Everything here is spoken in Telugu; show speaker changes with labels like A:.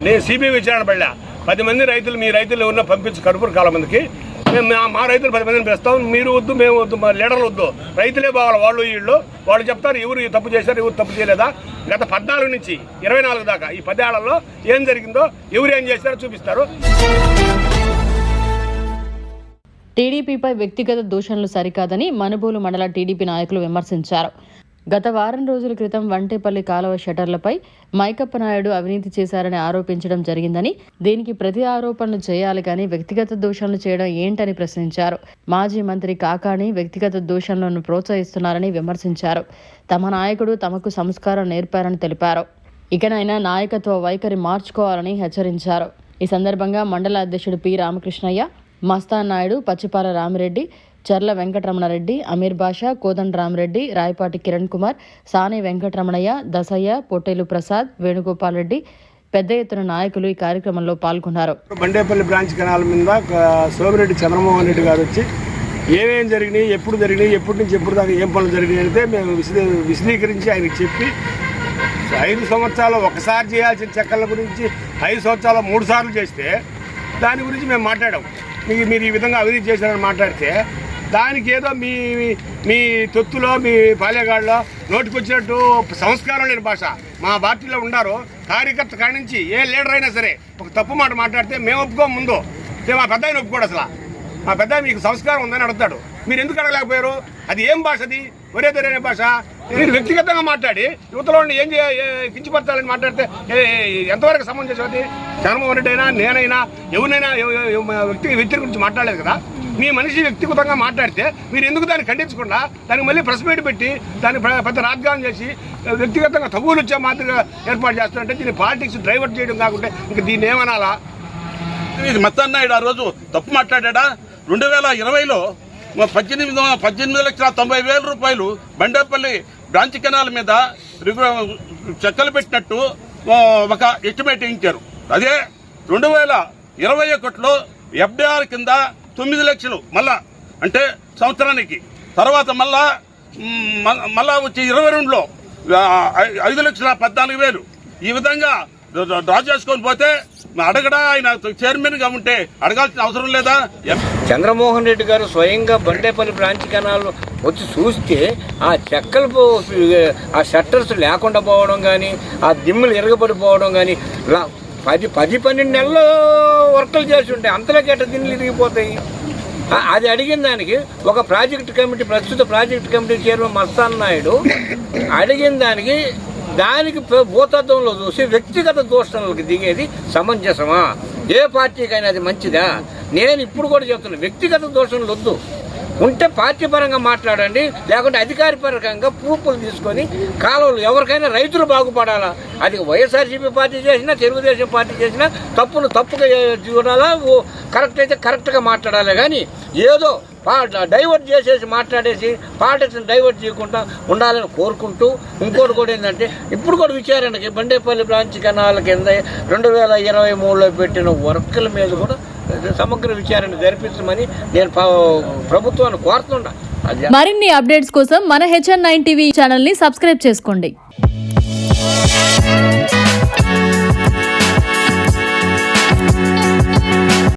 A: నేను సిబిఐ విచారణ పడలే 10 మంది రైతులు మీ రైతులు ఉన్న పంపించి కడుపురు కాలం మందికి మా రైతులు 10 మందిని పిలుస్తాం. మీరు వద్దు, మేము వద్దు, మా లీడర్లు వద్దు, రైతులే బావాలి. వాళ్ళు చెప్తారు ఎవరు తప్పు చేశారు, ఎవరు తప్పు చేయలేదా. గత 14 నుంచి 24 దాకా ఈ 10 ఏళ్లలో ఏం జరిగిందో, ఎవరు ఏం చేస్తారో చూపిస్తారు.
B: టీడీపీపై వ్యక్తిగత దూషణలు సరికాదని మనుబోలు మండల టీడీపీ నాయకులు విమర్శించారు. గత వారం రోజుల క్రితం వంటేపల్లి కాలువ షటర్లపై మైకప్ప నాయుడు అవినీతి చేశారని ఆరోపించడం జరిగిందని, దీనికి ప్రతి ఆరోపణలు చేయాలి కానీ వ్యక్తిగత దూషణలు చేయడం ఏంటని ప్రశ్నించారు. మాజీ మంత్రి కాకాణి వ్యక్తిగత దూషణలను ప్రోత్సహిస్తున్నారని విమర్శించారు. తమ నాయకుడు తమకు సంస్కారం నేర్పారని తెలిపారు. ఇకనైనా నాయకత్వ వైఖరి మార్చుకోవాలని హెచ్చరించారు. ఈ సందర్భంగా మండల అధ్యక్షుడు పి రామకృష్ణయ్య, మస్తాన్ నాయుడు, పచ్చిపాల రామిరెడ్డి, చర్ల వెంకటరమణారెడ్డి, అమీర్ బాషా, కోదండ రామిరెడ్డి, రాయపాటి కిరణ్ కుమార్, సాని వెంకటరమణయ్య, దసయ్య, పొట్టేలు ప్రసాద్, వేణుగోపాల్ రెడ్డి పెద్ద ఎత్తున నాయకులు ఈ కార్యక్రమంలో పాల్గొన్నారు.
A: బండేపల్లి బ్రాంచ్ కెనాల్ మీద సోమిరెడ్డి చంద్రమోహన్ రెడ్డి గారు వచ్చి ఏమేం జరిగినాయి, ఎప్పుడు జరిగినాయి, ఎప్పటి నుంచి ఎప్పుడు దాకా ఏం పనులు జరిగినాయి అంటే మేము విశదీకరించి ఆయనకి చెప్పి 5 సంవత్సరాలు ఒకసారి చేయాల్సిన చెక్కల గురించి 5 సంవత్సరాలు 3 సార్లు చేస్తే దాని గురించి మేము మాట్లాడాం. మీరు ఈ విధంగా అవినీతి చేశారని మాట్లాడితే దానికి ఏదో మీ తొత్తులో మీ పాలేగాళ్ళలో నోటికొచ్చినట్టు సంస్కారం లేని భాష మా పార్టీలో ఉండారు. కార్యకర్త కాడి నుంచి ఏ లీడర్ అయినా సరే ఒక తప్పు మాట మాట్లాడితే మేము ఒప్పుకోం. ముందు మా పెద్ద ఆయన ఒప్పుకోడు. అసలు మా పెద్ద మీకు సంస్కారం ఉందని అడుగుతాడు. మీరు ఎందుకు అడగలేకపోయారు? అది ఏం భాష? అది ఒరే దొరే భాష. మీరు వ్యక్తిగతంగా మాట్లాడి యువతలో ఏం కించపరచాలని మాట్లాడితే ఎంతవరకు సమంజసం? అది జగన్మోహన్ రెడ్డి అయినా నేనైనా ఎవరినైనా వ్యక్తి గురించి మాట్లాడలేదు కదా. మీ మనిషి వ్యక్తిగతంగా మాట్లాడితే మీరు ఎందుకు దాన్ని ఖండించకుండా దానికి మళ్ళీ ప్రెస్ మీట్ పెట్టి దాన్ని పెద్ద రాద్గానం చేసి వ్యక్తిగతంగా తగులు వచ్చే మాదిరిగా ఏర్పాటు చేస్తారంటే దీన్ని పాలిటిక్స్ డైవర్ట్ చేయడం కాకుంటే ఇంకా దీన్ని ఏమనాలా?
C: మస్తాన్ నాయుడు ఆ రోజు తప్పు మాట్లాడా? 2020లో 18,90,000 రూపాయలు బండేపల్లి బ్రాంచ్ కెనాల్ మీద చెక్కలు పెట్టినట్టు ఒక ఎస్టిమేట్ ఇచ్చారు. అదే 2021లో FDR కింద 9 లక్షలు మళ్ళా అంటే సంవత్సరానికి. తర్వాత మళ్ళా వచ్చి 22లో 5,14,000 ఈ విధంగా డ్రా చేసుకొని పోతే అడగడా ఆయన చైర్మన్గా ఉంటే అడగాల్సిన అవసరం లేదా?
D: చంద్రమోహన్ రెడ్డి గారు స్వయంగా బండేపల్లి బ్రాంచ్ కెనాల్ వచ్చి చూస్తే ఆ చెక్కలు ఆ షట్టర్స్ లేకుండా పోవడం కానీ, ఆ దిమ్ములు ఎరగబడిపోవడం కానీ 10-12 నెలలు వర్కులు చేసి ఉంటాయి. అంతలోకేట దిమ్ములు ఇరిగిపోతాయి. అది అడిగిన దానికి ఒక ప్రాజెక్ట్ కమిటీ, ప్రస్తుత project committee chairman Mastan Naidu అడిగిన దానికి భూతత్వంలో చూసి వ్యక్తిగత దూషణలకు దిగేది సమంజసమా? ఏ పార్టీకైనా అది మంచిదా? నేను ఇప్పుడు కూడా చెప్తున్నా, వ్యక్తిగత దూషణలు వద్దు. ఉంటే పార్టీ పరంగా మాట్లాడండి, లేకుంటే అధికారపరంగా ప్రూఫ్లు తీసుకొని కాలువలు ఎవరికైనా రైతులు బాగుపడాలా. అది వైఎస్ఆర్సీపీ పార్టీ చేసినా, తెలుగుదేశం పార్టీ చేసినా తప్పును తప్పుగా చూడాలా, కరెక్ట్ అయితే కరెక్ట్గా మాట్లాడాలి. కానీ ఏదో డైవర్ట్ చేసేసి మాట్లాడేసి పాలిటిక్స్ని డైవర్ట్ చేయకుండా ఉండాలని కోరుకుంటూ, ఇంకోటి కూడా ఏంటంటే ఇప్పుడు కూడా విచారణకి బండేపల్లి బ్రాంచ్ కెనాల్ కింద 2023లో పెట్టిన వర్కుల మీద కూడా సమగ్ర విచారణ జరిపించమని నేను ప్రభుత్వాన్ని కోరుతున్నా.
B: మరిన్ని అప్డేట్స్ కోసం మన HN9 టీవీ ఛానల్ని సబ్స్క్రైబ్ చేసుకోండి.